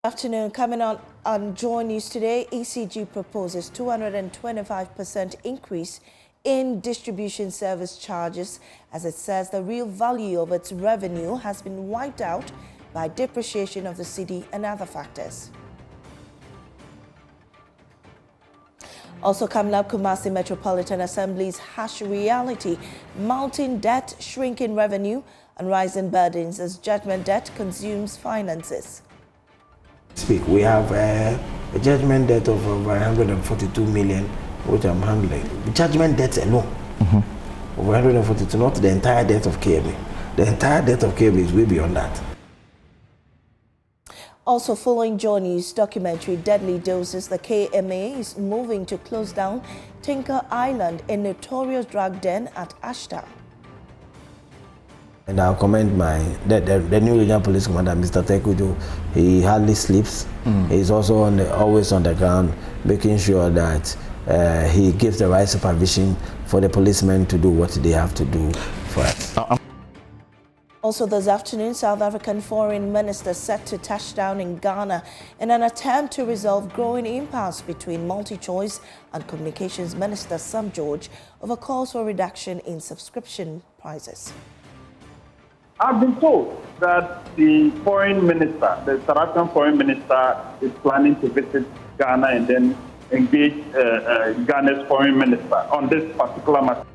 Afternoon, coming on JoyNews Today, ECG proposes 225% increase in distribution service charges as it says the real value of its revenue has been wiped out by depreciation of the cedi and other factors. Also coming up, Kumasi Metropolitan Assembly's harsh reality, mounting debt, shrinking revenue and rising burdens as judgment debt consumes finances. We have a judgment debt of over 142 million, which I'm handling. The judgment debt alone, over 142, not the entire debt of KB. The entire debt of KB is way beyond that. Also following JoyNews documentary Deadly Doses, the KMA is moving to close down Tinker Island, a notorious drug den at Ashton. And I'll commend the new regional police commander, Mr. Tekujo. He hardly sleeps. He's also always on the ground, making sure that he gives the right supervision for the policemen to do what they have to do for us. Also this afternoon, South African Foreign Minister set to touch down in Ghana in an attempt to resolve growing impasse between MultiChoice and Communications Minister Sam George over calls for reduction in subscription prices. I've been told that the foreign minister, the South African foreign minister, is planning to visit Ghana and then engage Ghana's foreign minister on this particular matter.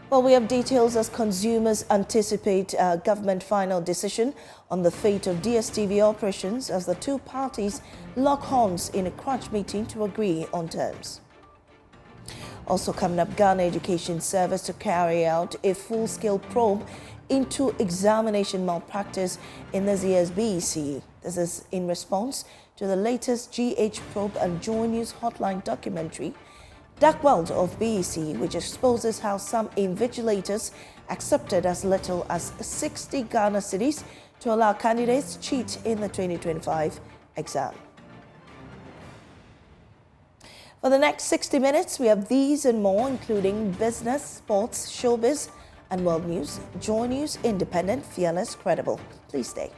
Well, we have details as consumers anticipate a government final decision on the fate of DSTV operations as the two parties lock horns in a crunch meeting to agree on terms. Also coming up, Ghana Education Service to carry out a full-scale probe into examination malpractice in this year's BEC. This is in response to the latest GH probe and JoyNews Hotline documentary, Dark World of BEC, which exposes how some invigilators accepted as little as 60 Ghana cedis to allow candidates to cheat in the 2025 exam. For the next 60 minutes, we have these and more, including business, sports, showbiz, and world news. JoyNews, independent, fearless, credible. Please stay.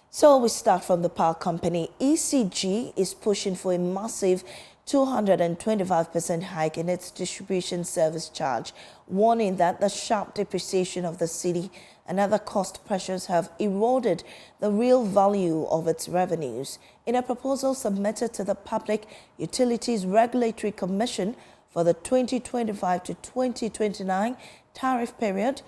So we start from the power company. ECG is pushing for a massive 225% hike in its distribution service charge, warning that the sharp depreciation of the cedi and other cost pressures have eroded the real value of its revenues. In a proposal submitted to the Public Utilities Regulatory Commission for the 2025 to 2029 tariff period,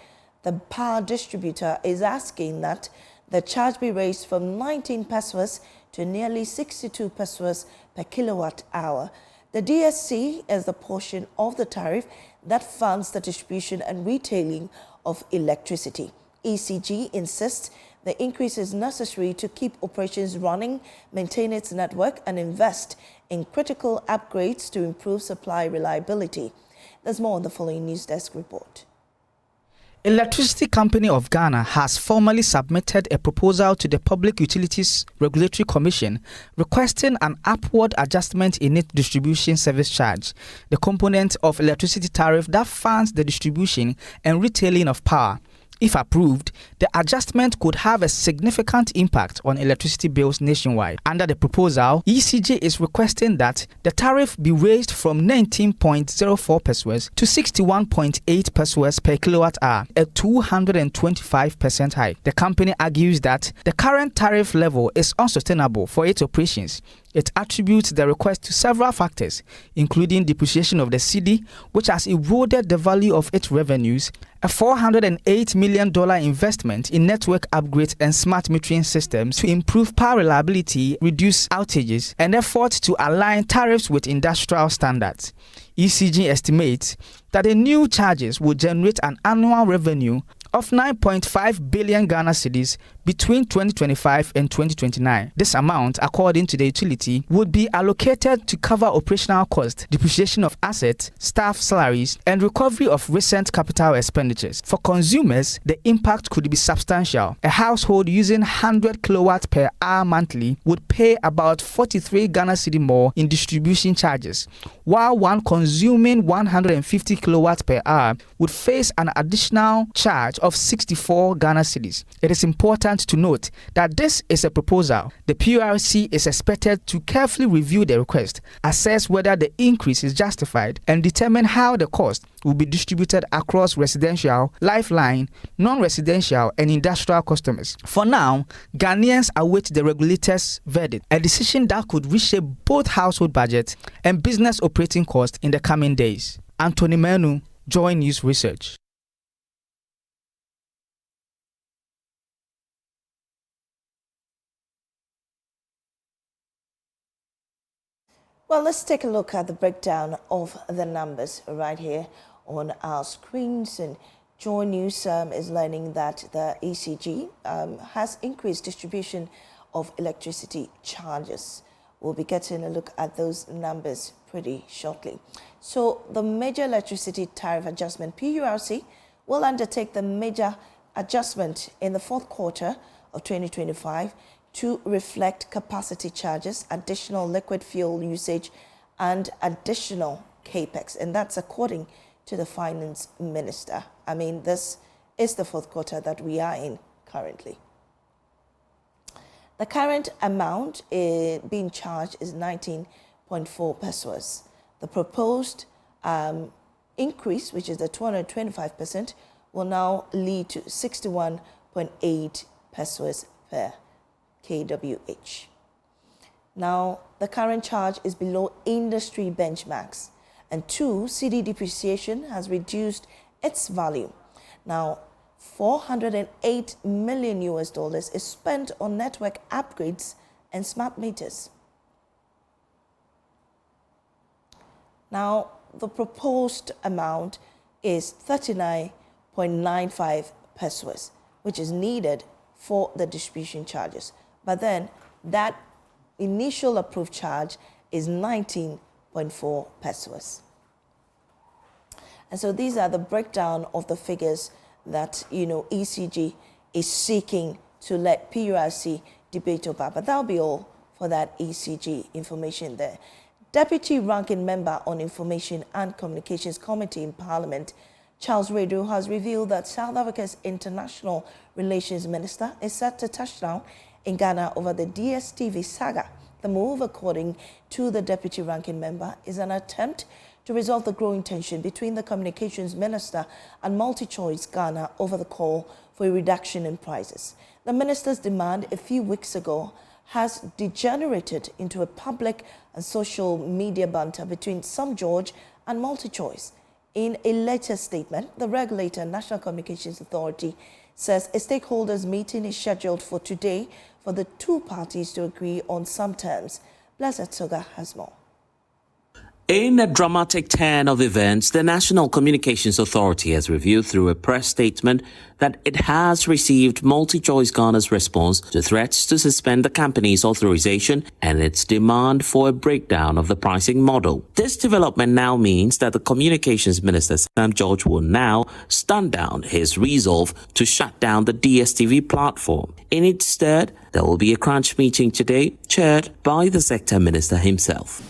the power distributor is asking that the charge be raised from 19 pesos to nearly 62 pesos per kilowatt hour. The DSC is the portion of the tariff that funds the distribution and retailing of electricity. ECG insists the increase is necessary to keep operations running, maintain its network, and invest in critical upgrades to improve supply reliability. There's more on the following News Desk report. Electricity Company of Ghana has formally submitted a proposal to the Public Utilities Regulatory Commission requesting an upward adjustment in its distribution service charge, the component of electricity tariff that funds the distribution and retailing of power. If approved, the adjustment could have a significant impact on electricity bills nationwide. Under the proposal, ECG is requesting that the tariff be raised from 19.04 pesos to 61.8 pesos per kilowatt hour, a 225% hike. The company argues that the current tariff level is unsustainable for its operations. It attributes the request to several factors, including depreciation of the cedi, which has eroded the value of its revenues, a $408 million investment in network upgrades and smart metering systems to improve power reliability, reduce outages, and efforts to align tariffs with industrial standards. ECG estimates that the new charges will generate an annual revenue of 9.5 billion Ghana cedis between 2025 and 2029. This amount, according to the utility, would be allocated to cover operational costs, depreciation of assets, staff salaries, and recovery of recent capital expenditures. For consumers, the impact could be substantial. A household using 100 kilowatts per hour monthly would pay about 43 Ghana cedi more in distribution charges, while one consuming 150 kilowatts per hour would face an additional charge of 64 Ghana cedis. It is important to note that this is a proposal. The PURC is expected to carefully review the request, assess whether the increase is justified, and determine how the cost will be distributed across residential, lifeline, non-residential, and industrial customers. For now, Ghanaians await the regulator's verdict, a decision that could reshape both household budgets and business operating costs in the coming days. Anthony Menu, JoyNews Research. Well, let's take a look at the breakdown of the numbers right here on our screens. And JoyNews is learning that the ECG has increased distribution of electricity charges. We'll be getting a look at those numbers pretty shortly. So the major electricity tariff adjustment, PURC, will undertake the major adjustment in the fourth quarter of 2025 to reflect capacity charges, additional liquid fuel usage, and additional capex. And that's according to the finance minister. I mean, this is the fourth quarter that we are in currently. The current amount being charged is 19.4 pesos. The proposed increase, which is the 225%, will now lead to 61.8 pesos per kWh. Now, the current charge is below industry benchmarks, and cedi depreciation has reduced its value. Now, $408 million is spent on network upgrades and smart meters. Now, the proposed amount is 39.95 pesos, which is needed for the distribution charges. But then that initial approved charge is 19.4 pesos. And so these are the breakdown of the figures that, ECG is seeking to let PURC debate over. But that'll be all for that ECG information there. Deputy Ranking Member on Information and Communications Committee in Parliament, Charles Redu, has revealed that South Africa's International Relations Minister is set to touch down in Ghana over the DSTV saga. The move, according to the Deputy Ranking Member, is an attempt to resolve the growing tension between the Communications Minister and MultiChoice Ghana over the call for a reduction in prices. The minister's demand a few weeks ago has degenerated into a public and social media banter between Some George and MultiChoice. In a later statement, the regulator, National Communications Authority, says a stakeholders meeting is scheduled for today for the two parties to agree on some terms. Blessed Soga has more. In a dramatic turn of events, the National Communications Authority has revealed through a press statement that it has received MultiChoice Ghana's response to threats to suspend the company's authorization and its demand for a breakdown of the pricing model. This development now means that the Communications Minister, Sam George, will now stand down his resolve to shut down the DSTV platform. In its stead, there will be a crunch meeting today, chaired by the sector minister himself.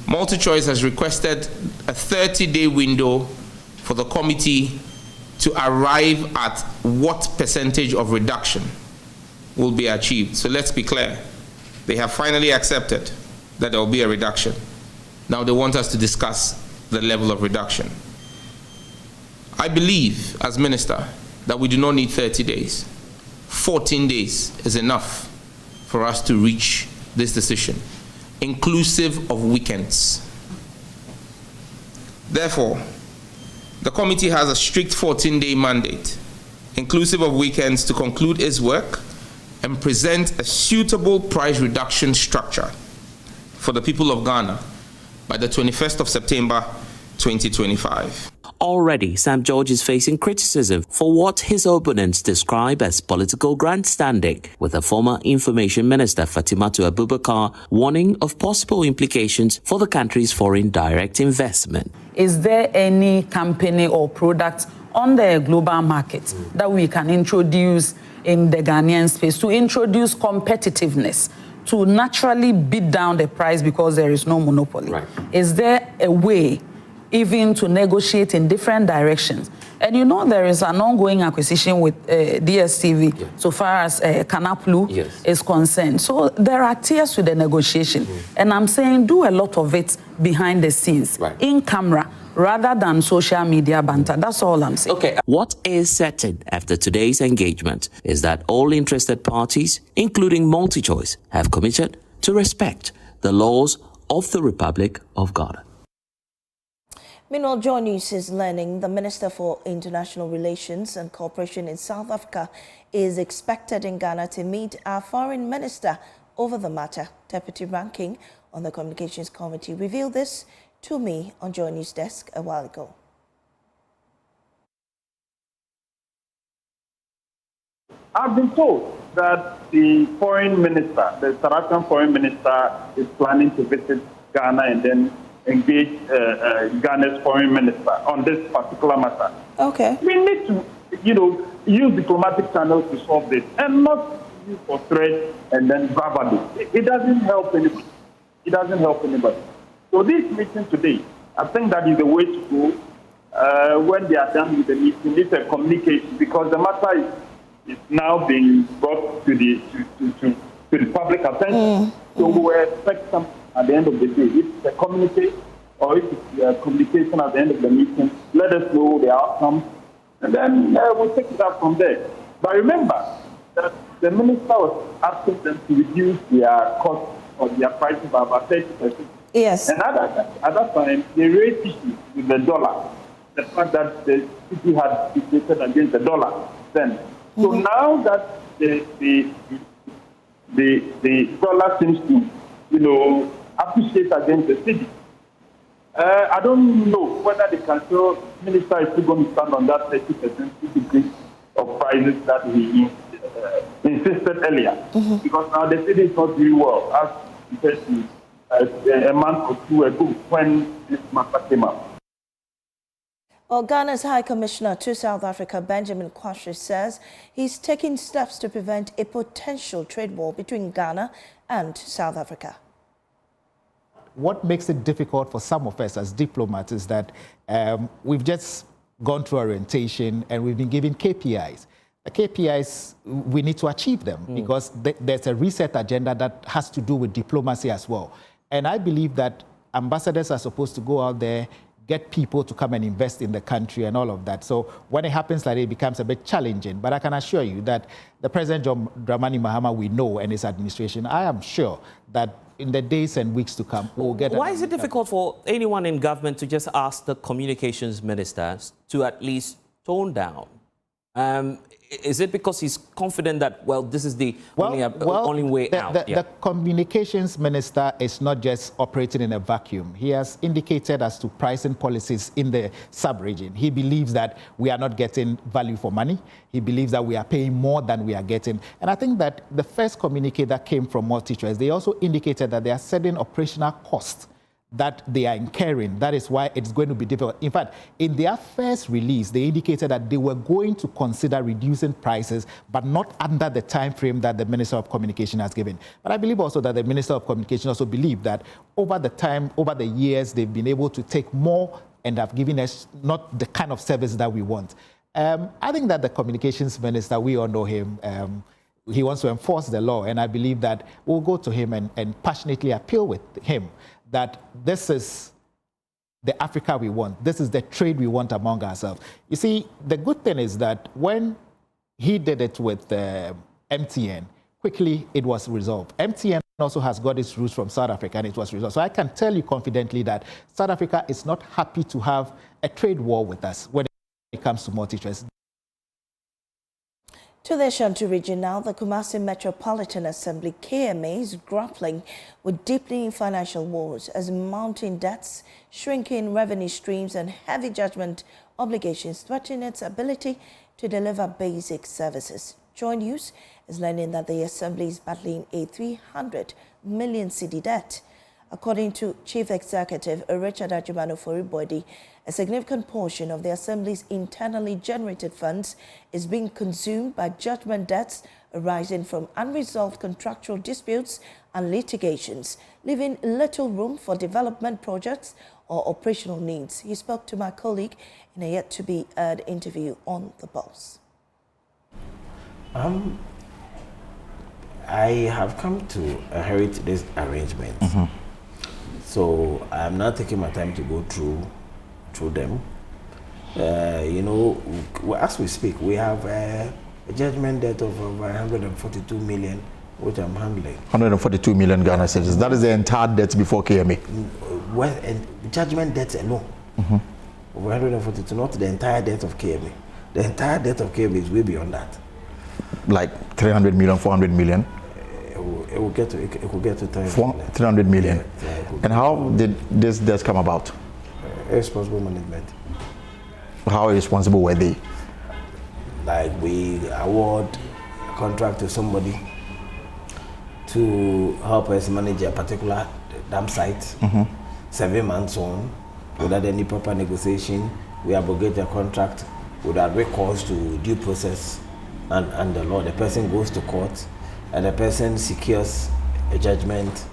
MultiChoice has requested a 30-day window for the committee to arrive at what percentage of reduction will be achieved. So let's be clear. They have finally accepted that there will be a reduction. Now they want us to discuss the level of reduction. I believe, as minister, that we do not need 30 days. 14 days is enough for us to reach this decision, inclusive of weekends. Therefore, the committee has a strict 14-day mandate, inclusive of weekends, to conclude its work and present a suitable price reduction structure for the people of Ghana by the 21st of September 2025. already Sam George is facing criticism for what his opponents describe as political grandstanding, with a former Information Minister Fatimatu Abubakar warning of possible implications for the country's foreign direct investment. Is there any company or product on the global market that we can introduce in the Ghanaian space to introduce competitiveness, to naturally beat down the price because there is no monopoly? Right. Is there a way even to negotiate in different directions? And you know there is an ongoing acquisition with DSTV so far as Canaplu is concerned. So there are tiers to the negotiation. And I'm saying do a lot of it behind the scenes, in camera, rather than social media banter. That's all I'm saying. Okay. What is certain after today's engagement is that all interested parties, including MultiChoice, have committed to respect the laws of the Republic of Ghana. Meanwhile, JoyNews is learning the Minister for International Relations and Cooperation in South Africa is expected in Ghana to meet our Foreign Minister over the matter. Deputy Ranking on the Communications Committee revealed this to me on JoyNews desk a while ago. I've been told that the foreign minister, the South African foreign minister, is planning to visit Ghana and then engage Ghana's foreign minister on this particular matter. Okay. We need to, use diplomatic channels to solve this and not use for threats and then bravado. It doesn't help anybody. It doesn't help anybody. So this meeting today, I think that is the way to go. When they are done with the meeting, it's a communication, because the matter is now being brought to the public attention. So we expect something at the end of the day. If it's a communique or if it's a communication at the end of the meeting, let us know the outcome, and then we'll take it up from there. But remember that the minister was asking them to reduce their cost or their prices by about 30%. Yes. And at that time, they raised issues with the dollar, the fact that the city had depreciated against the dollar then. So now that the dollar seems to, appreciate against the city, I don't know whether the council minister is still going to stand on that 30% decrease of prices that he insisted earlier. Because now the city is not doing well, as he said to a month or two ago when this matter came up. Well, Ghana's High Commissioner to South Africa, Benjamin Kwashe, says he's taking steps to prevent a potential trade war between Ghana and South Africa. What makes it difficult for some of us as diplomats is that we've just gone through orientation and we've been given KPIs. The KPIs, we need to achieve them because there's a reset agenda that has to do with diplomacy as well. And I believe that ambassadors are supposed to go out there, get people to come and invest in the country and all of that. So when it happens like that, it becomes a bit challenging. But I can assure you that the President John Dramani Mahama, we know, and his administration, I am sure that in the days and weeks to come, we'll get... Why is it difficult for anyone in government to just ask the communications minister to at least tone down? Is it because he's confident that, well, this is the only way out? The communications minister is not just operating in a vacuum. He has indicated as to pricing policies in the sub-region. He believes that we are not getting value for money. He believes that we are paying more than we are getting. And I think that the first communique that came from MultiChoice, they also indicated that there are certain operational costs that they are incurring. That is why it's going to be difficult. In fact, in their first release, they indicated that they were going to consider reducing prices, but not under the time frame that the Minister of Communication has given. But I believe also that the Minister of Communication also believed that over the years, they've been able to take more and have given us not the kind of service that we want. I think that the Communications Minister, we all know him, he wants to enforce the law, and I believe that we'll go to him and passionately appeal with him that this is the Africa we want. This is the trade we want among ourselves. You see, the good thing is that when he did it with MTN, quickly it was resolved. MTN also has got its roots from South Africa, and it was resolved. So I can tell you confidently that South Africa is not happy to have a trade war with us when it comes to MultiChoice. To the Ashanti region now, the Kumasi Metropolitan Assembly KMA is grappling with deepening financial woes as mounting debts, shrinking revenue streams and heavy judgment obligations threatening its ability to deliver basic services. JoyNews is learning that the Assembly is battling a 300 million cedi debt. According to Chief Executive Richard Ajimanu Foribodi, a significant portion of the Assembly's internally generated funds is being consumed by judgment debts arising from unresolved contractual disputes and litigations, leaving little room for development projects or operational needs. He spoke to my colleague in a yet-to-be-heard interview on The Pulse. I have come to inherit this arrangement. So I'm not taking my time to go through them. You know, as we speak, we have a judgment debt of over 142 million, which I'm handling. 142 million Ghana cedis. That is the entire debt before KMA. Well, and judgment debts alone. Over 142, not the entire debt of KMA. The entire debt of KMA is way beyond that. Like 300 million, 400 million. It will get to 300 million. Yeah, and how did this debt come about? Irresponsible management. How irresponsible were they? Like we award a contract to somebody to help us manage a particular dam site, 7 months on, without any proper negotiation. We abrogate the contract without recourse to due process and the law. The person goes to court and the person secures a judgment.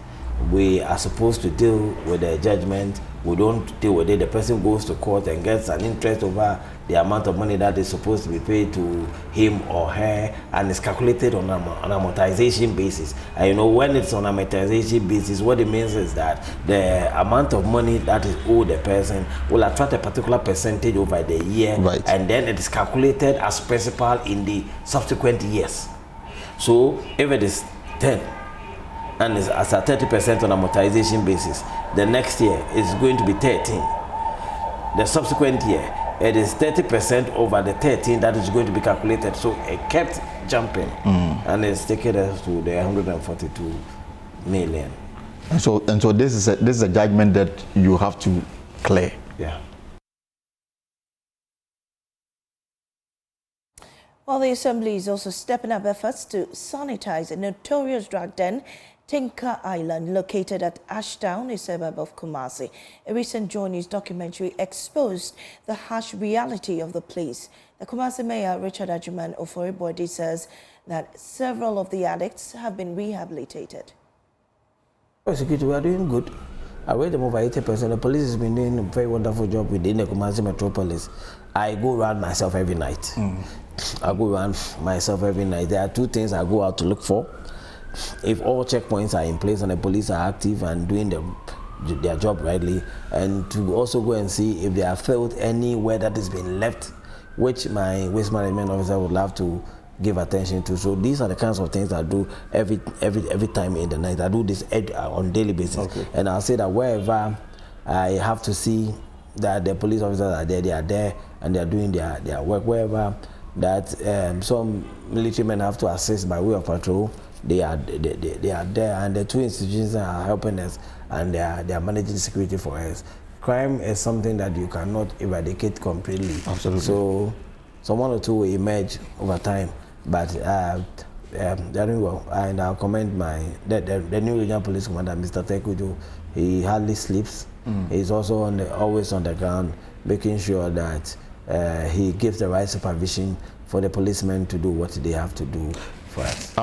We are supposed to deal with the judgment. We don't deal with it. The person goes to court and gets an interest over the amount of money that is supposed to be paid to him or her, and it's calculated on an amortization basis. And you know, when it's on amortization basis, what it means is that the amount of money that is owed the person will attract a particular percentage over the year, and then it is calculated as principal in the subsequent years. So if it is 10 and it's as a 30% on amortization basis, the next year is going to be 13. The subsequent year, it is 30% over the 13 that is going to be calculated. So it kept jumping, and it's taken us to the 142 million. And so this is a judgment that you have to clear. Yeah. While the Assembly is also stepping up efforts to sanitize a notorious drug den, Tinker Island, located at Ashtown, a suburb of Kumasi. A recent JoyNews documentary exposed the harsh reality of the place. The Kumasi Mayor, Richard Ajimanu Foribodi, says that several of the addicts have been rehabilitated. Security, we are doing good. I rate them over 80%. The police has been doing a very wonderful job within the Kumasi metropolis. I go around myself every night. I go around myself every night. There are two things I go out to look for. If all checkpoints are in place and the police are active and doing their job rightly, and to also go and see if they have felt anywhere that has been left, which my waste management officer would love to give attention to. So these are the kinds of things I do every time in the night. I do this on daily basis, and I'll say that wherever I have to see that the police officers are there, they are there and they are doing their work. Wherever that some military men have to assist by way of patrol, they are there, and the two institutions are helping us, and they are managing security for us. Crime is something that you cannot eradicate completely. Absolutely. So one or two will emerge over time, but they're doing well. And I'll commend the new regional police commander, Mr. Tekujo. He hardly sleeps. He's also always on the ground, making sure that he gives the right supervision for the policemen to do what they have to do for us.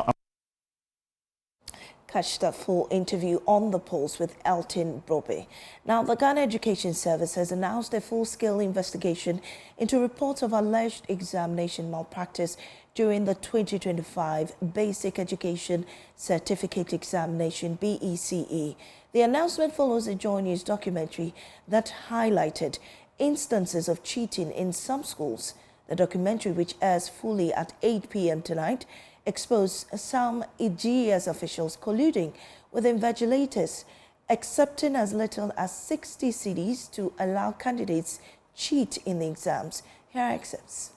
Catch the full interview on The Pulse with Elton Brobe. Now, the Ghana Education Service has announced a full-scale investigation into reports of alleged examination malpractice during the 2025 Basic Education Certificate Examination, BECE. The announcement follows a JoyNews documentary that highlighted instances of cheating in some schools. The documentary, which airs fully at 8 p.m. tonight, exposed some EGS officials colluding with invigilators, accepting as little as 60 cedis to allow candidates cheat in the exams. Here are excerpts.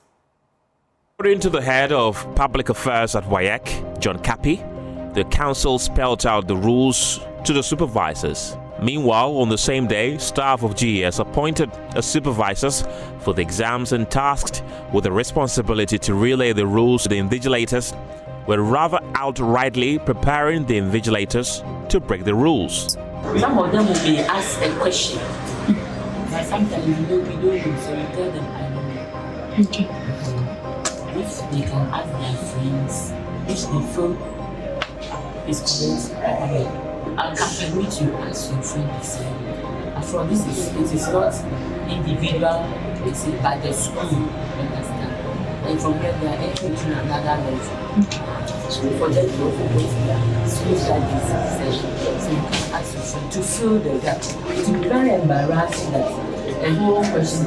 According to the head of public affairs at WAEC, John Kapi, the council spelled out the rules to the supervisors. Meanwhile, on the same day, staff of GES appointed as supervisors for the exams and tasked with the responsibility to relay the rules to the invigilators were rather outrightly preparing the invigilators to break the rules. Some of them will be asked a question, but sometimes we don't know, so we tell them, I don't know. Okay. If they can ask their friends, which they feel is correct, I can permit you ask your friend the same. And from this, it is not individual, it's by the school, understand? And from there, they are entering to another level. So for them to also go to their schools like this session, so you can ask your friend to fill the gap. It will be very embarrassing that a whole person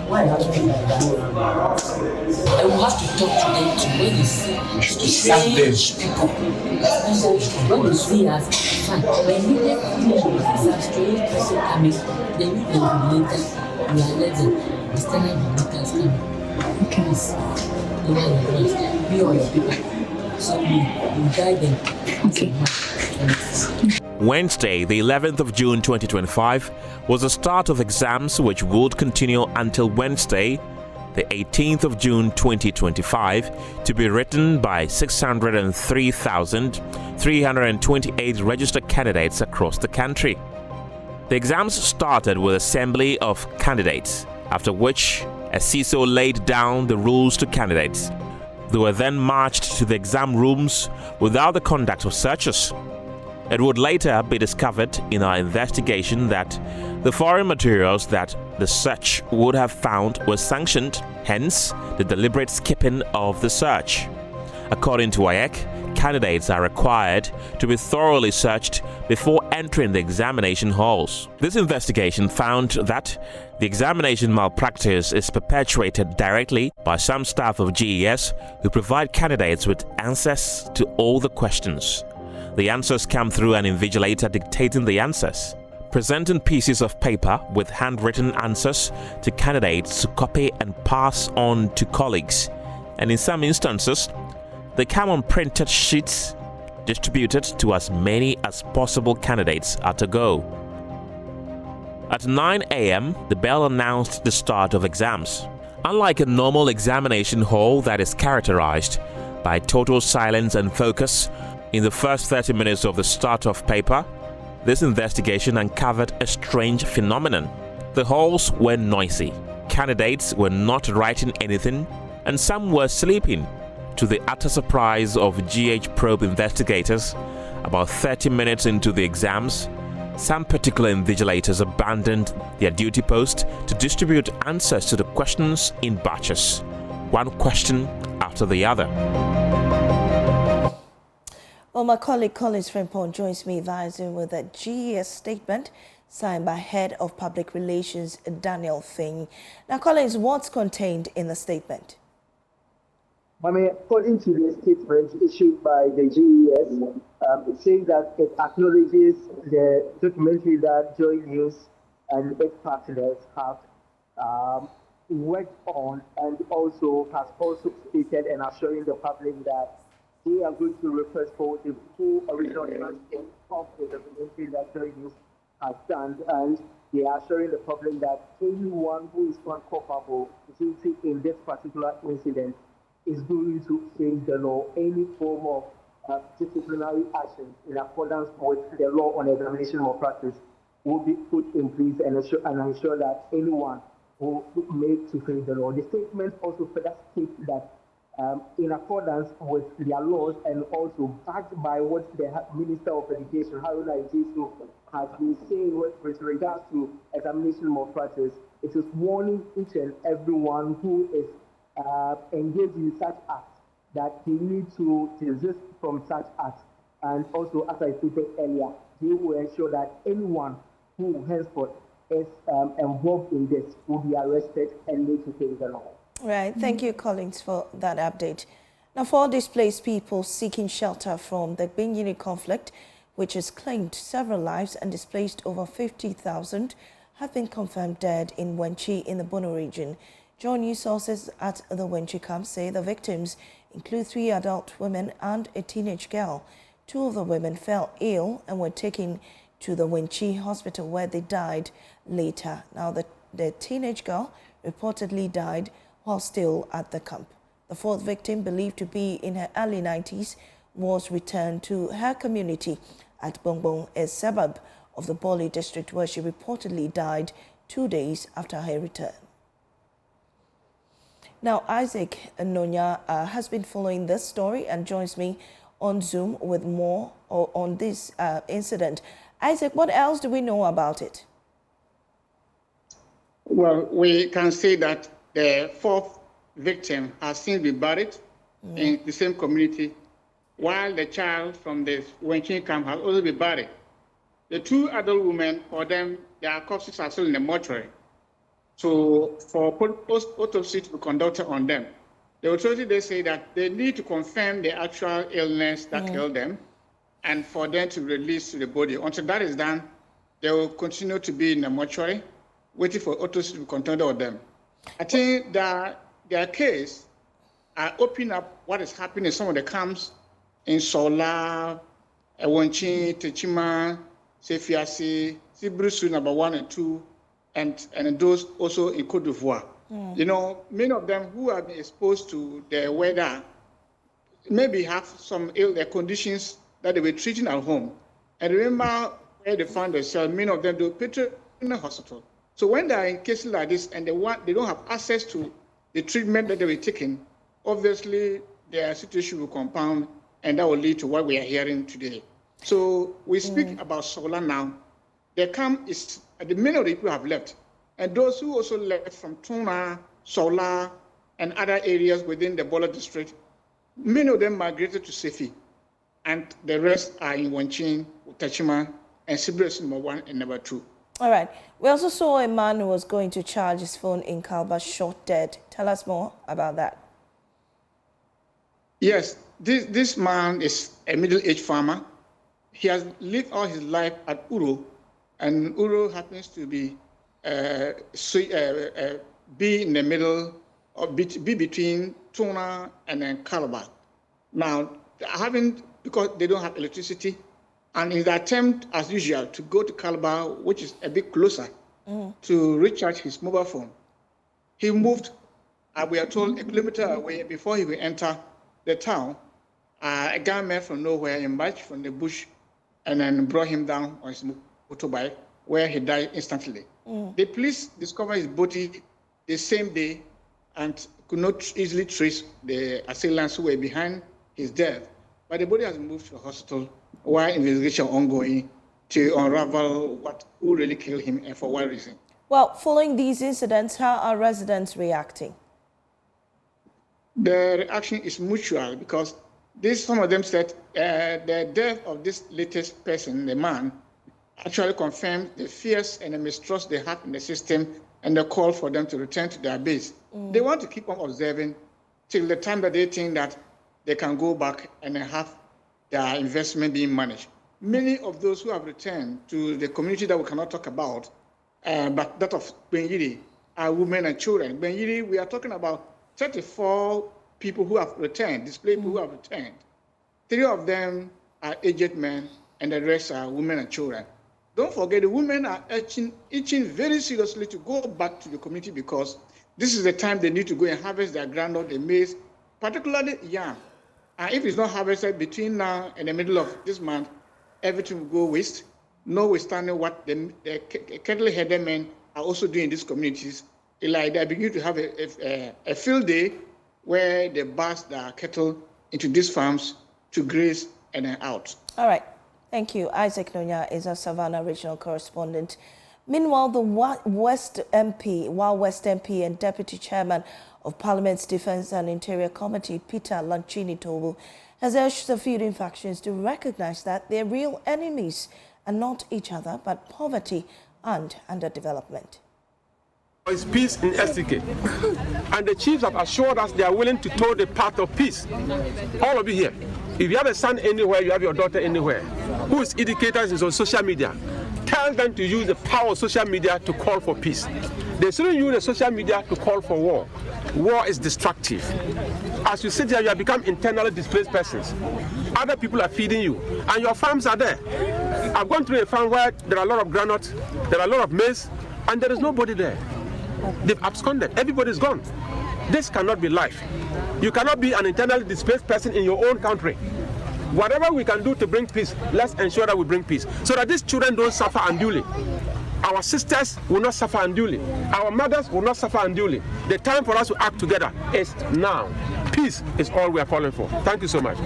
why happen like that? I will have to talk to them to when you see strange people. When you see us, fine. When you finish with this strange person coming, they need them later. We are letting external visitors coming. Please, you are the first. Be on your people. So we guide them. Okay. Wednesday, the 11th of June 2025, was the start of exams which would continue until Wednesday, the 18th of June 2025, to be written by 603,328 registered candidates across the country. The exams started with assembly of candidates, after which a CISO laid down the rules to candidates. They were then marched to the exam rooms without the conduct of searches. It would later be discovered in our investigation that the foreign materials that the search would have found were sanctioned, hence the deliberate skipping of the search. According to WAEC, candidates are required to be thoroughly searched before entering the examination halls. This investigation found that the examination malpractice is perpetuated directly by some staff of GES who provide candidates with answers to all the questions. The answers come through an invigilator dictating the answers, presenting pieces of paper with handwritten answers to candidates to copy and pass on to colleagues, and in some instances, they come on printed sheets distributed to as many as possible candidates at a go. At 9 a.m., the bell announced the start of exams. Unlike a normal examination hall that is characterized by total silence and focus, in the first 30 minutes of the start of paper, this investigation uncovered a strange phenomenon. The halls were noisy, candidates were not writing anything, and some were sleeping. To the utter surprise of GH probe investigators, about 30 minutes into the exams, some particular invigilators abandoned their duty post to distribute answers to the questions in batches, one question after the other. Well, my colleague Collins Frimpong joins me advising with a GES statement signed by Head of Public Relations Daniel Fing. Now, Collins, what's contained in the statement? According to the statement issued by the GES, it says that it acknowledges the documentary that JoyNews and its partners have worked on, and also has also stated and assuring the public that they are going to request for the full original transcript of the documentary that JoyNews has done, and they are assuring the public that anyone who is found culpable in this particular incident is going to face the law. Any form of disciplinary action in accordance with the law on examination malpractice will be put in place and ensure that anyone who made to face the law. The statement also further states that in accordance with their laws and also backed by what the Minister of Education, Haruna Ijesu, has been saying with regards to examination malpractice, it is warning each and everyone who is engaged in such acts that they need to desist from such acts. And also, as I stated earlier, they will ensure that anyone who henceforth is involved in this will be arrested and made to face the law. Right. Thank you, Collins, for that update. Now, for displaced people seeking shelter from the Benguini conflict, which has claimed several lives and displaced over 50,000, have been confirmed dead in Wenchi in the Bono region. JoyNews sources at the Wenchi camp say the victims include 3 adult women and a teenage girl. 2 of the women fell ill and were taken to the Wenchi hospital where they died later. Now, the teenage girl reportedly died while still at the camp. The 4th victim, believed to be in her early 90s, was returned to her community at Bongbong, a suburb of the Bole district, where she reportedly died 2 days after her return. Now, Isaac Nonya has been following this story and joins me on Zoom with more on this incident. Isaac, what else do we know about it? Well, we can say that the 4th victim has since been buried in the same community, while the child from the Wenchi camp has also been buried. The 2 adult women, for them, their corpses are still in the mortuary. So for autopsy to be conducted on them, the authority, they say that they need to confirm the actual illness that killed them and for them to release to the body. Until that is done, they will continue to be in the mortuary, waiting for autopsy to be conducted on them. I think that their case are opening up what is happening in some of the camps in Sola, Wenchi, Techima, Sefiasi, Sibrusu number 1 and 2, and those also in Côte d'Ivoire. You know, many of them who have been exposed to the weather maybe have some ill conditions that they were treating at home. And remember where they found themselves, many of them do put in the hospital. So when they are in cases like this and they don't have access to the treatment that they were taking, obviously their situation will compound, and that will lead to what we are hearing today. So we speak about Sola now. The camp is, many of the people have left. And those who also left from Tuna, Sola, and other areas within the Bola district, many of them migrated to Sefi. And the rest are in Wanchin, Utachima, and Sibres number 1 and number 2. All right. We also saw a man who was going to charge his phone in Kalba shot dead. Tell us more about that. Yes, this man is a middle-aged farmer. He has lived all his life at Uro, and Uro happens to be be in the middle, or be between Tuna and then Calabar. Now, because they don't have electricity, and in the attempt, as usual, to go to Calabar, which is a bit closer, to recharge his mobile phone, he moved, we are told, 1 kilometer away before he will enter the town. A gunman from nowhere emerged from the bush and then brought him down on his motorbike, where he died instantly. The police discovered his body the same day and could not easily trace the assailants who were behind his death. But the body has been moved to the hospital while investigation ongoing to unravel who really killed him and for what reason. Well, following these incidents, how are residents reacting? The reaction is mutual because some of them said the death of this latest person, the man, actually confirmed the fears and the mistrust they have in the system and the call for them to return to their base. They want to keep on observing till the time that they think that they can go back and have their investment being managed. Many of those who have returned to the community that we cannot talk about, but that of Benyiri, are women and children. Benyiri, we are talking about 34 people who have returned, displaced people who have returned. 3 of them are aged men, and the rest are women and children. Don't forget, the women are itching very seriously to go back to the community because this is the time they need to go and harvest their groundnut, the maize, particularly yam. And if it's not harvested between now and the middle of this month, everything will go waste, notwithstanding what the cattle-headed men are also doing in these communities. Like they begin to have a field day where they bust their cattle into these farms to graze and then out. All right. Thank you. Isaac Nonya is our Savannah regional correspondent. Meanwhile, the West MP and Deputy Chairman of Parliament's Defence and Interior Committee, Peter Lanchini Tobu, has urged the feuding factions to recognize that their real enemies are not each other, but poverty and underdevelopment. There is peace in STK, and the chiefs have assured us they are willing to toe the path of peace. All of you here, if you have a son anywhere, you have your daughter anywhere, who is educated on social media, tell them to use the power of social media to call for peace. They shouldn't use the social media to call for war. War is destructive. As you sit here, you have become internally displaced persons. Other people are feeding you, and your farms are there. I've gone through a farm where there are a lot of granite, there are a lot of maize, and there is nobody there. They've absconded. Everybody's gone. This cannot be life. You cannot be an internally displaced person in your own country. Whatever we can do to bring peace, let's ensure that we bring peace, so that these children don't suffer unduly. Our sisters will not suffer unduly. Our mothers will not suffer unduly. The time for us to act together is now. Peace is all we are calling for. Thank you so much.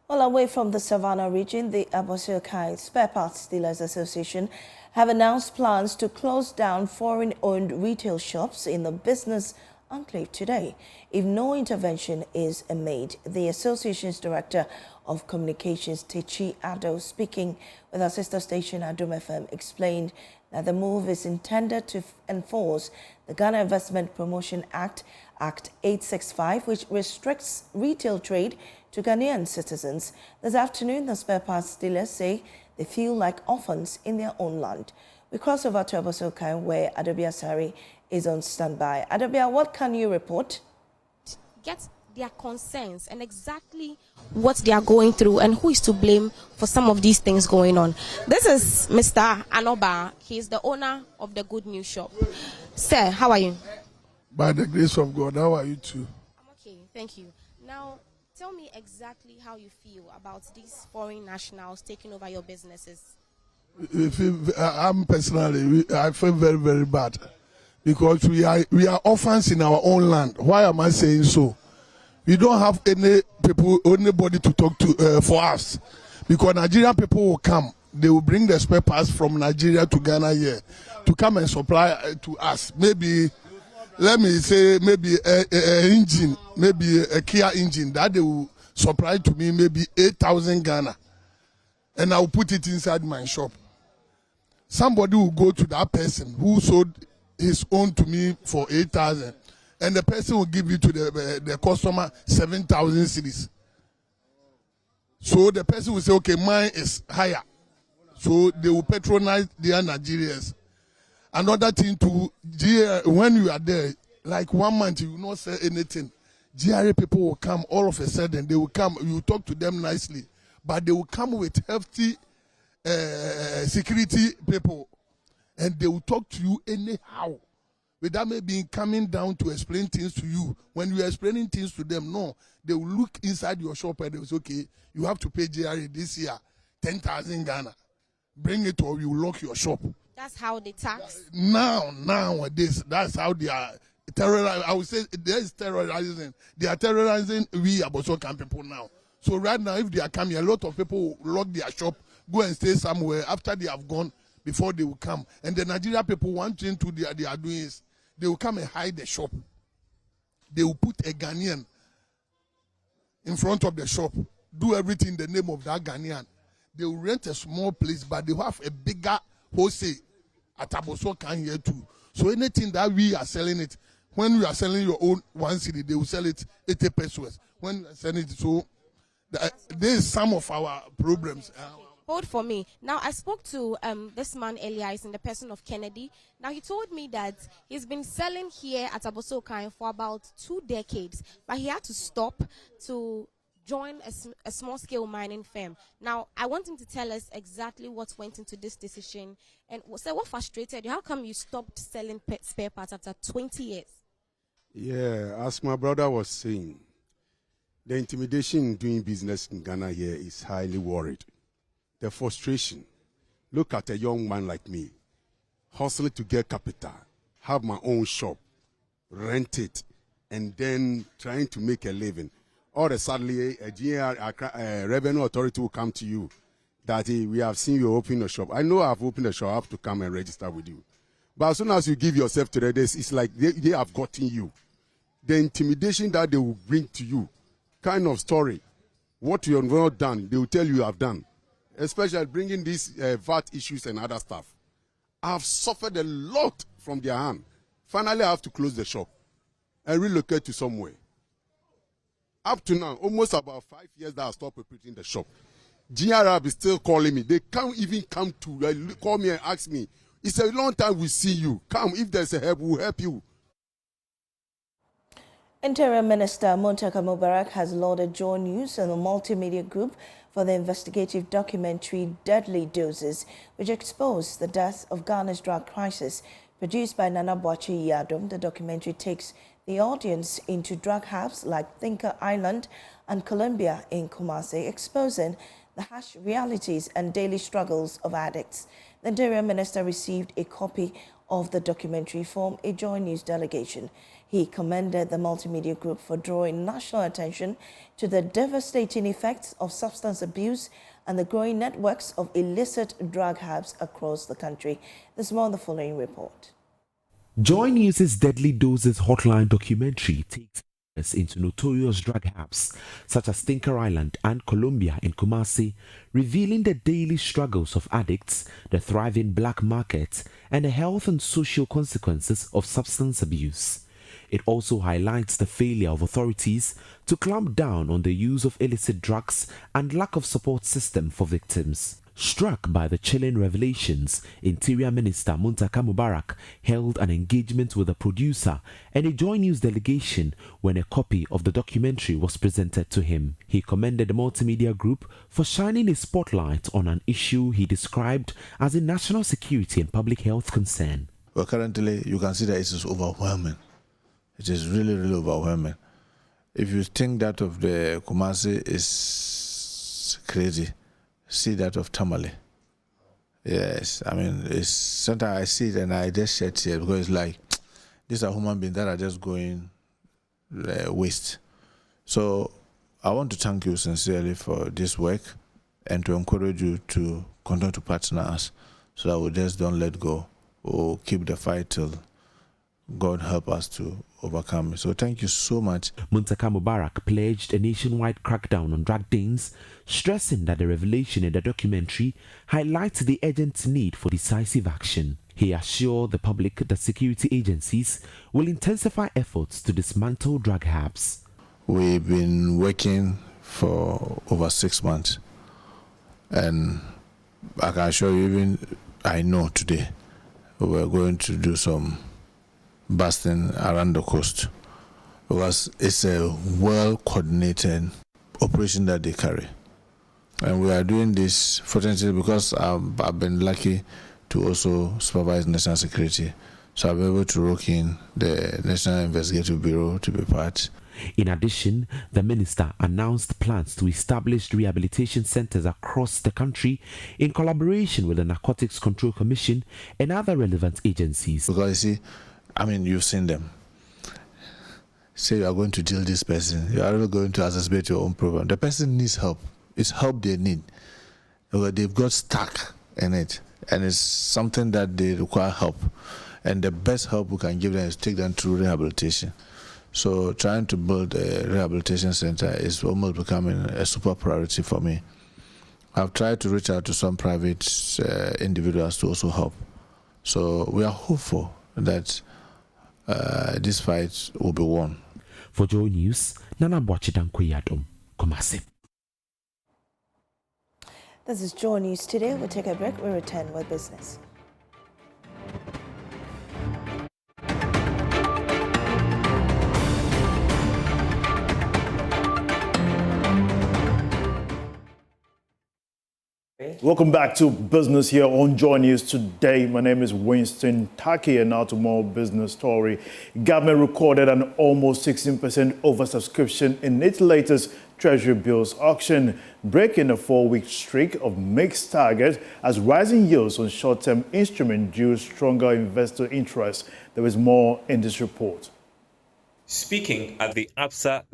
Well, away from the Savannah region, the Abossey-Okai Spare Parts Dealers Association have announced plans to close down foreign-owned retail shops in the business enclave today if no intervention is made. The association's director of communications, Techi Ado, speaking with our sister station Adom FM, explained that the move is intended to enforce the Ghana Investment Promotion Act, Act 865, which restricts retail trade to Ghanaian citizens. This afternoon, the spare parts dealers say they feel like orphans in their own land. We cross over to Abossey-Okai, where Adobia Sari is on standby. Adobia, what can you report? Get their concerns and exactly what they are going through and who is to blame for some of these things going on. This is Mr. Anoba. He is the owner of the Good News Shop. Sir, how are you? By the grace of God, how are you too? I'm okay, thank you. Now, tell me exactly how you feel about these foreign nationals taking over your businesses. I feel very, very bad because we are orphans in our own land. Why am I saying so? We don't have anybody to talk to for us, because Nigerian people will come. They will bring the spare parts from Nigeria to Ghana here to come and supply to us. Maybe, let me say, maybe an engine, maybe a Kia engine that they will supply to me, maybe 8,000 Ghana, and I will put it inside my shop. Somebody will go to that person who sold his own to me for 8,000, and the person will give it to the customer 7,000 cedis. So the person will say, okay, mine is higher. So they will patronize their Nigerians. Another thing too, when you are there, like 1 month, you will not say anything. GRA people will come all of a sudden. They will come, you talk to them nicely, but they will come with hefty security people, and they will talk to you anyhow, without maybe coming down to explain things to you. When you are explaining things to them, no, they will look inside your shop and they will say, okay, you have to pay GRA this year 10,000 Ghana. Bring it or you lock your shop. That's how they tax? Nowadays, that's how they are terrorizing. I would say there is terrorizing. They are terrorizing we Abossey-Okai people now. So right now, if they are coming, a lot of people will lock their shop, go and stay somewhere after they have gone before they will come. And the Nigeria people, one thing too they are doing is they will come and hide the shop. They will put a Ghanaian in front of the shop, do everything in the name of that Ghanaian. They will rent a small place, but they will have a bigger wholesale at Abossey-Okai here too. So anything that we are selling it, when we are selling your own 1 cedi, they will sell it 80 pesos. When we are selling it, so there is some of our problems. Hold for me. Now, I spoke to this man earlier. He's in the person of Kennedy. Now, he told me that he's been selling here at Abossey-Okai for about 2 decades, but he had to stop to join a small-scale mining firm. Now, I want him to tell us exactly what went into this decision and so what frustrated you. How come you stopped selling spare parts after 20 years? Yeah, as my brother was saying, the intimidation in doing business in Ghana here is highly worried. The frustration. Look at a young man like me, hustling to get capital, have my own shop, rent it, and then trying to make a living. Or suddenly a revenue authority will come to you that we have seen you open a shop. I know I've opened a shop, I have to come and register with you. But as soon as you give yourself to this, it's like they have gotten you. The intimidation that they will bring to you, kind of story, what you have not done, they will tell you have done. Especially bringing these VAT issues and other stuff. I've suffered a lot from their hand. Finally, I have to close the shop and relocate to somewhere. Up to now, almost about 5 years that I stopped operating the shop. GRB is still calling me. They can't even come to call me and ask me. It's a long time we see you. Come, if there's a help, we'll help you. Interior Minister Muntaka Mubarak has lauded JoyNews and the multimedia group for the investigative documentary Deadly Doses, which exposed the death of Ghana's drug crisis. Produced by Nana Boachi Yadom, the documentary takes the audience into drug hubs like Thinker Island and Columbia in Kumasi, exposing the harsh realities and daily struggles of addicts. The Interior Minister received a copy of the documentary from a JoyNews delegation. He commended the multimedia group for drawing national attention to the devastating effects of substance abuse and the growing networks of illicit drug hubs across the country. There's more on the following report. JoyNews' Deadly Doses Hotline documentary takes us into notorious drug hubs such as Thinker Island and Columbia in Kumasi, revealing the daily struggles of addicts, the thriving black market, and the health and social consequences of substance abuse. It also highlights the failure of authorities to clamp down on the use of illicit drugs and lack of support system for victims. Struck by the chilling revelations, Interior Minister Muntaka Mubarak held an engagement with the producer and a JoyNews delegation when a copy of the documentary was presented to him. He commended the multimedia group for shining a spotlight on an issue he described as a national security and public health concern. Well, currently, you can see that it is overwhelming. It is really, really overwhelming. If you think that of the Kumasi is crazy, see that of Tamale. Yes, I mean, it's sometimes I see it and I just shed tears because it's like, these are human beings that are just going waste. So I want to thank you sincerely for this work and to encourage you to continue to partner us so that we just don't let go or keep the fight till God help us to overcome it. So thank you so much. Muntaka Mubarak pledged a nationwide crackdown on drug dens, stressing that the revelation in the documentary highlights the urgent need for decisive action. He assured the public that security agencies will intensify efforts to dismantle drug hubs. We've been working for over 6 months, and I can assure you, even I know today, we're going to do some busting around the coast because it's a well-coordinated operation that they carry. And we are doing this fortunately because I've been lucky to also supervise national security. So I'll be able to rock in the National Investigative Bureau to be part. In addition, the minister announced plans to establish rehabilitation centers across the country in collaboration with the Narcotics Control Commission and other relevant agencies. Because you see, I mean, you've seen them. Say you are going to jail this person, you are really going to exacerbate your own problem. The person needs help. It's help they need. They've got stuck in it, and it's something that they require help. And the best help we can give them is take them through rehabilitation. So trying to build a rehabilitation center is almost becoming a super priority for me. I've tried to reach out to some private individuals to also help. So we are hopeful that this fight will be won. For JoyNews, Nana Boachi Yadom, Kumasi. This is JoyNews Today. We'll take a break. We'll return with business. Welcome back to business here on JoyNews Today. My name is Winston Taki, and now to more business story. Government recorded an almost 16% oversubscription in its latest Treasury bills auction, breaking a 4-week streak of mixed targets as rising yields on short-term instruments drew stronger investor interest. There is more in this report. Speaking at the APSA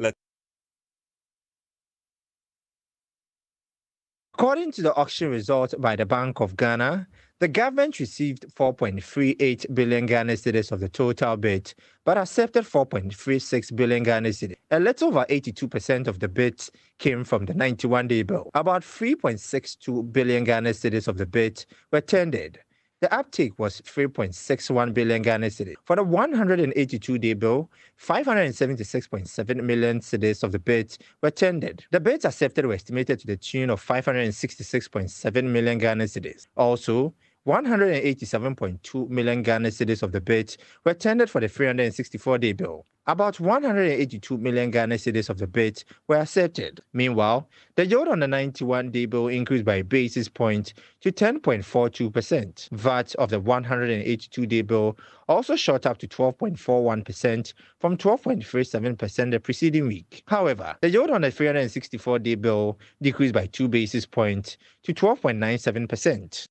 According to the auction result by the Bank of Ghana, the government received 4.38 billion Ghana cedis of the total bid, but accepted 4.36 billion Ghana cedis. A little over 82% of the bids came from the 91-day bill. About 3.62 billion Ghana cedis of the bid were tendered. The uptake was 3.61 billion Ghana cedis. For the 182-day bill, 576.7 million cedis of the bids were tendered. The bids accepted were estimated to the tune of 566.7 million Ghana cedis. Also, 187.2 million Ghana cedis of the bid were tendered for the 364-day bill. About 182 million Ghana cedis of the bid were accepted. Meanwhile, the yield on the 91-day bill increased by a basis point to 10.42%. VAT of the 182-day bill also shot up to 12.41% from 12.37% the preceding week. However, the yield on the 364-day bill decreased by 2 basis points to 12.97%.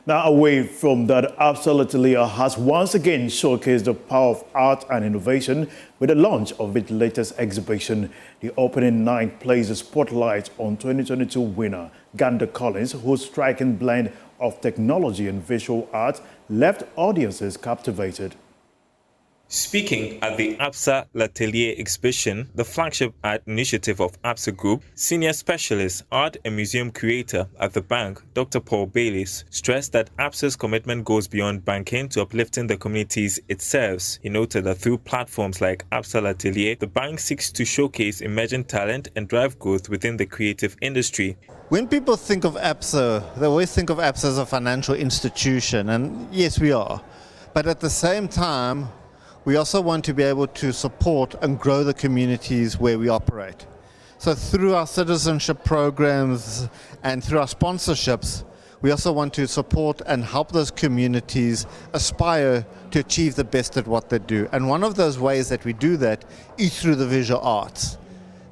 Now, away from that, Absa Latelia has once again showcased the power of art and innovation with the launch of its latest exhibition. The opening night places a spotlight on 2022 winner Ganda Collins, whose striking blend of technology and visual art left audiences captivated. Speaking at the Absa L'Atelier exhibition, the flagship art initiative of Absa Group, senior specialist, art and museum curator at the bank, Dr. Paul Baylis, stressed that Absa's commitment goes beyond banking to uplifting the communities it serves. He noted that through platforms like Absa L'Atelier, the bank seeks to showcase emerging talent and drive growth within the creative industry. When people think of Absa, they always think of Absa as a financial institution, and yes, we are. But at the same time, we also want to be able to support and grow the communities where we operate. So through our citizenship programs and through our sponsorships, we also want to support and help those communities aspire to achieve the best at what they do. And one of those ways that we do that is through the visual arts.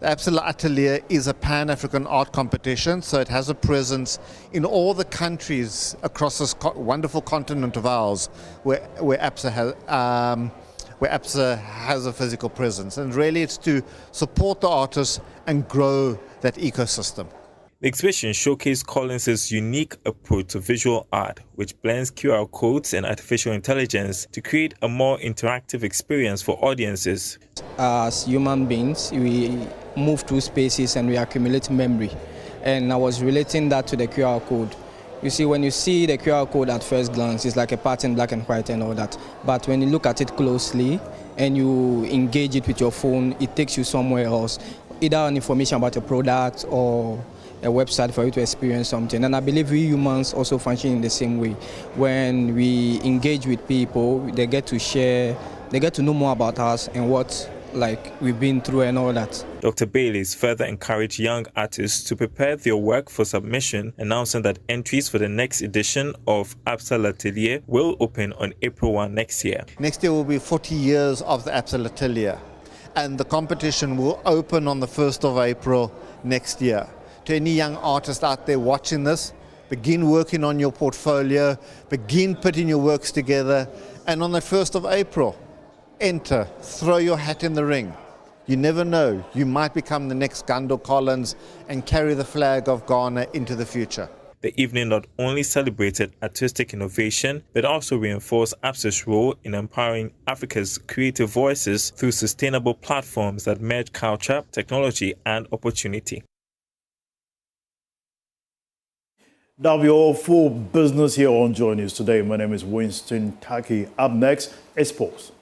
The Absa Atelier is a Pan-African art competition, so it has a presence in all the countries across this wonderful continent of ours where Absa has a physical presence. And really it's to support the artists and grow that ecosystem. The exhibition showcased Collins's unique approach to visual art, which blends QR codes and artificial intelligence to create a more interactive experience for audiences. As human beings, we move through spaces and we accumulate memory. And I was relating that to the QR code. You see, when you see the QR code at first glance, it's like a pattern, black and white and all that. But when you look at it closely and you engage it with your phone, it takes you somewhere else, either an information about a product or a website for you to experience something. And I believe we humans also function in the same way. When we engage with people, they get to share, they get to know more about us and what we've been through and all that. Dr. Baylis further encouraged young artists to prepare their work for submission, announcing that entries for the next edition of Absa L'Atelier will open on April 1 next year. Next year will be 40 years of the Absa L'Atelier, and the competition will open on the 1st of April next year. To any young artist out there watching this, begin working on your portfolio, begin putting your works together, and on the 1st of April, enter, throw your hat in the ring. You never know, you might become the next Ganda Collins and carry the flag of Ghana into the future. The evening not only celebrated artistic innovation, but also reinforced Absa's role in empowering Africa's creative voices through sustainable platforms that merge culture, technology, and opportunity. That'll be all for business here on JoyNews Today. My name is Winston Taki. Up next is sports.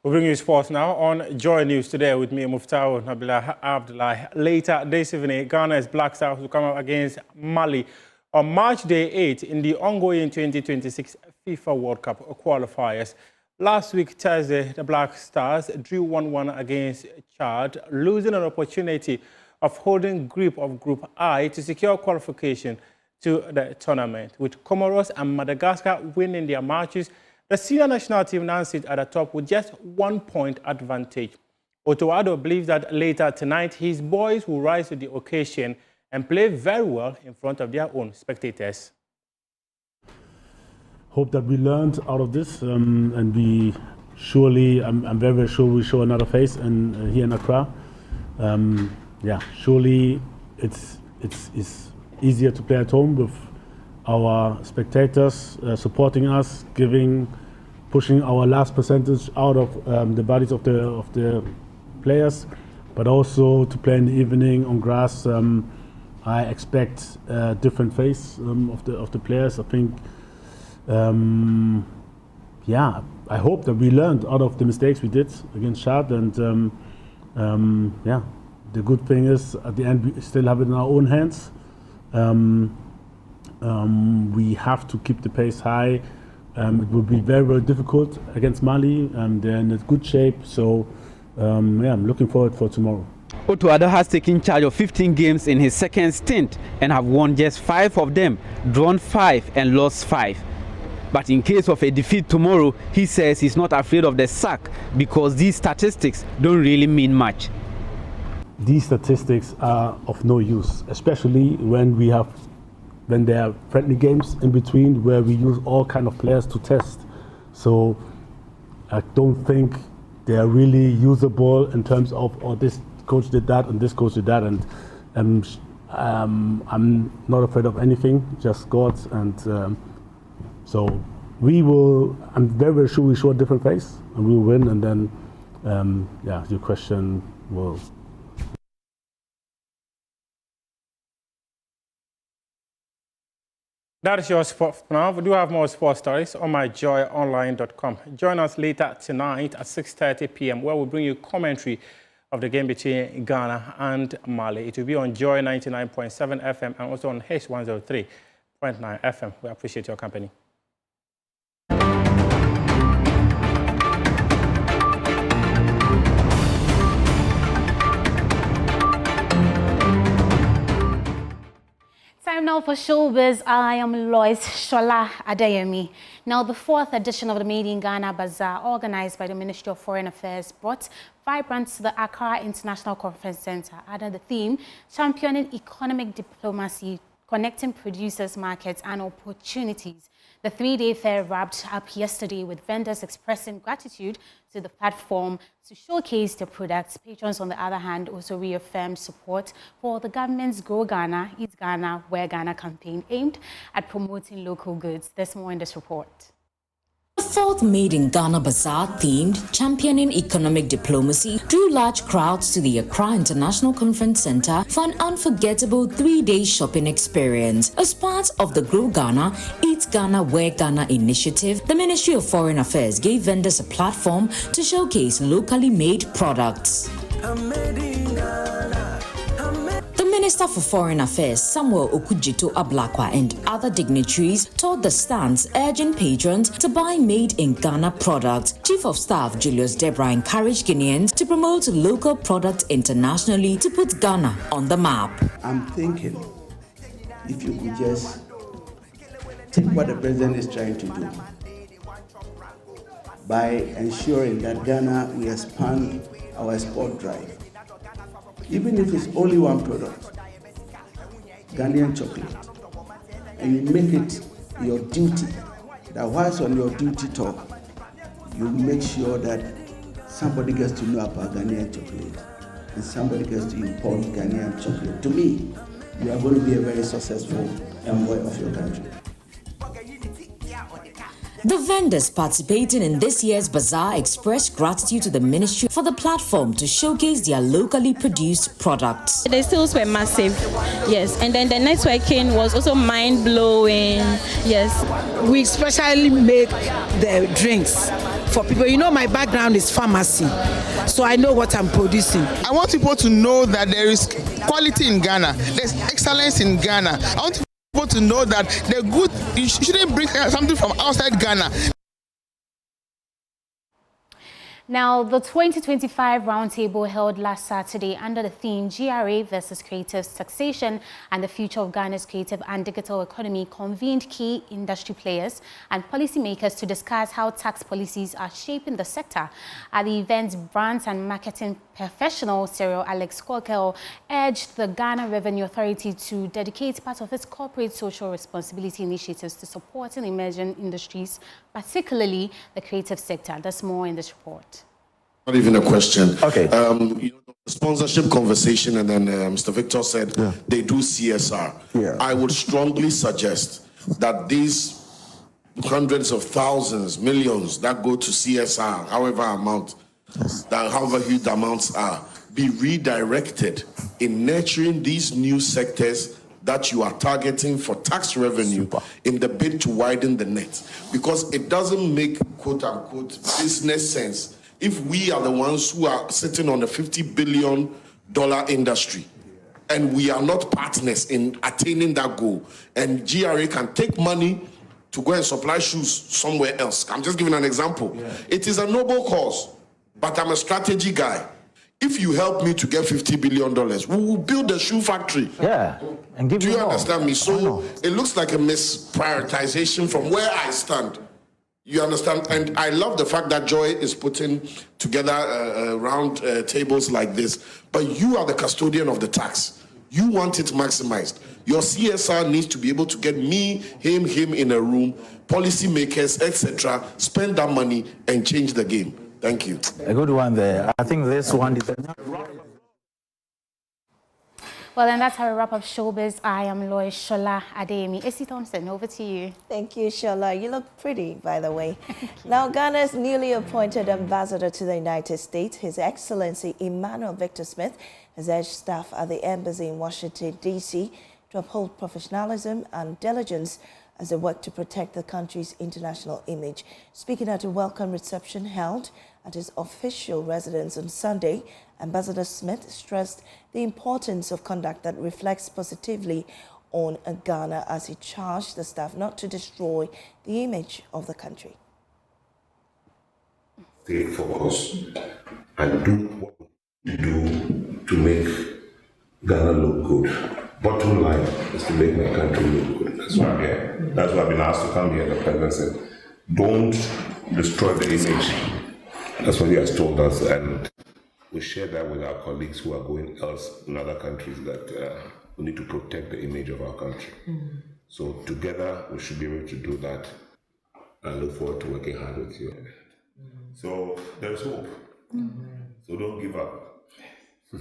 We bring you sports now on Joy News Today with me, Muftau Nabila Abdullah. Later this evening, Ghana's Black Stars will come up against Mali on March Day 8 in the ongoing 2026 FIFA World Cup qualifiers. Last week, Thursday, the Black Stars drew 1-1 against Chad, losing an opportunity of holding grip of Group I to secure qualification to the tournament. With Comoros and Madagascar winning their matches, the senior national team now sits at the top with just 1 point advantage. Otoado believes that later tonight, his boys will rise to the occasion and play very well in front of their own spectators. Hope that we learned out of this, and we surely, I'm very, very sure we show another face here in Accra. Yeah, surely it's easier to play at home with our spectators supporting us, pushing our last percentage out of the bodies of the players, but also to play in the evening on grass. I expect a different face of the players. I think, I hope that we learned out of the mistakes we did against Chad, and the good thing is at the end we still have it in our own hands. We have to keep the pace high. It will be very, very difficult against Mali. They're in a good shape, so I'm looking forward for tomorrow. Otto Addo has taken charge of 15 games in his second stint and have won just 5 of them, drawn 5 and lost 5. But in case of a defeat tomorrow, he says he's not afraid of the sack because these statistics don't really mean much. These statistics are of no use, especially when there are friendly games in between where we use all kind of players to test. So I don't think they are really usable in terms of, oh, this coach did that and this coach did that, and I'm not afraid of anything, just God. And so I'm very, very sure we show a different face and we'll win, and then your question will. That is your sport for now. We do have more sports stories on myjoyonline.com. Join us later tonight at 6:30 p.m. where we'll bring you commentary of the game between Ghana and Mali. It will be on Joy 99.7 FM and also on H 103.9 FM. We appreciate your company. Time now for Showbiz. I am Lois Shola Adeyemi. Now, the 4th edition of the Made in Ghana Bazaar, organized by the Ministry of Foreign Affairs, brought vibrance to the Accra International Conference Center under the theme, Championing Economic Diplomacy, Connecting Producers, Markets and Opportunities. The 3-day fair wrapped up yesterday with vendors expressing gratitude to the platform to showcase their products. Patrons, on the other hand, also reaffirmed support for the government's Grow Ghana, Eat Ghana, Wear Ghana campaign aimed at promoting local goods. There's more in this report. The 4th Made in Ghana Bazaar themed Championing Economic Diplomacy drew large crowds to the Accra International Conference Center for an unforgettable 3-day shopping experience. As part of the Grow Ghana, Eat Ghana, Wear Ghana initiative, the Ministry of Foreign Affairs gave vendors a platform to showcase locally made products. The Minister for Foreign Affairs, Samuel Okudzeto Ablakwa, and other dignitaries toured the stands, urging patrons to buy made in Ghana products. Chief of Staff Julius Debra encouraged Guineans to promote local products internationally to put Ghana on the map. I'm thinking if you could just take what the president is trying to do by ensuring that Ghana will expand our export drive. Even if it's only one product, Ghanaian chocolate, and you make it your duty, that whilst on your duty tour, you make sure that somebody gets to know about Ghanaian chocolate and somebody gets to import Ghanaian chocolate. To me, you are going to be a very successful envoy of your country. The vendors participating in this year's bazaar expressed gratitude to the ministry for the platform to showcase their locally produced products. The sales were massive, yes, and then the networking was also mind-blowing, yes. We especially make the drinks for people. You know, my background is pharmacy, so I know what I'm producing. I want people to know that there is quality in Ghana, there's excellence in Ghana. I want people to know that the good, you shouldn't bring something from outside Ghana. Now, the 2025 roundtable held last Saturday under the theme GRA versus Creative Taxation and the Future of Ghana's Creative and Digital Economy convened key industry players and policymakers to discuss how tax policies are shaping the sector. At the event, brands and marketing professional Cyril Alex Kokel urged the Ghana Revenue Authority to dedicate part of its corporate social responsibility initiatives to supporting emerging industries, particularly the creative sector. There's more in this report. Not even a question. Okay. You know, sponsorship conversation, and then Mr. Victor said they do CSR. I would strongly suggest that these hundreds of thousands, millions that go to CSR, however huge the amounts are, be redirected in nurturing these new sectors that you are targeting for tax revenue in the bid to widen the net. Because it doesn't make quote-unquote business sense if we are the ones who are sitting on a $50 billion industry and we are not partners in attaining that goal, and GRA can take money to go and supply shoes somewhere else. I'm just giving an example. It is a noble cause, but I'm a strategy guy. If you help me to get $50 billion, we will build a shoe factory. And give Do you more. understand me? So it looks like a misprioritization from where I stand. You understand? And I love the fact that Joy is putting together round tables like this. But you are the custodian of the tax. You want it maximized. Your CSR needs to be able to get me, him in a room, policymakers, etc., spend that money and change the game. Thank you. A good one there. I think this one is... Well, and that's how we wrap up Showbiz. I am Lois Shola Adeyemi. AC Thompson, over to you. Thank you, Shola. You look pretty, by the way. Now, Ghana's newly appointed ambassador to the United States, His Excellency Emmanuel Victor Smith, has urged staff at the embassy in Washington, D.C. to uphold professionalism and diligence as they work to protect the country's international image. Speaking at a welcome reception held at his official residence on Sunday, Ambassador Smith stressed the importance of conduct that reflects positively on Ghana as he charged the staff not to destroy the image of the country. Stay focused and do what you do to make Ghana look good. Bottom line is to make my country look good. That's why I'm here. That's why I've been asked to come here. The president said, don't destroy the image. That's what he has told us, and we share that with our colleagues who are going else in other countries, that we need to protect the image of our country. So together we should be able to do that. I look forward to working hard with you. So there's hope. So don't give up.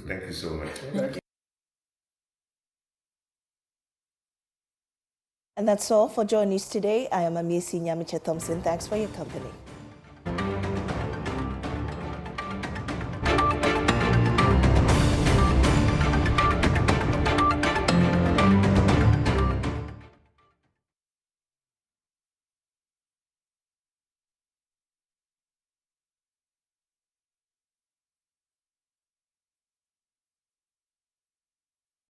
Thank you so much. And that's all for JoyNews Today. I am Amiesi Nyamiche Thompson. Thanks for your company.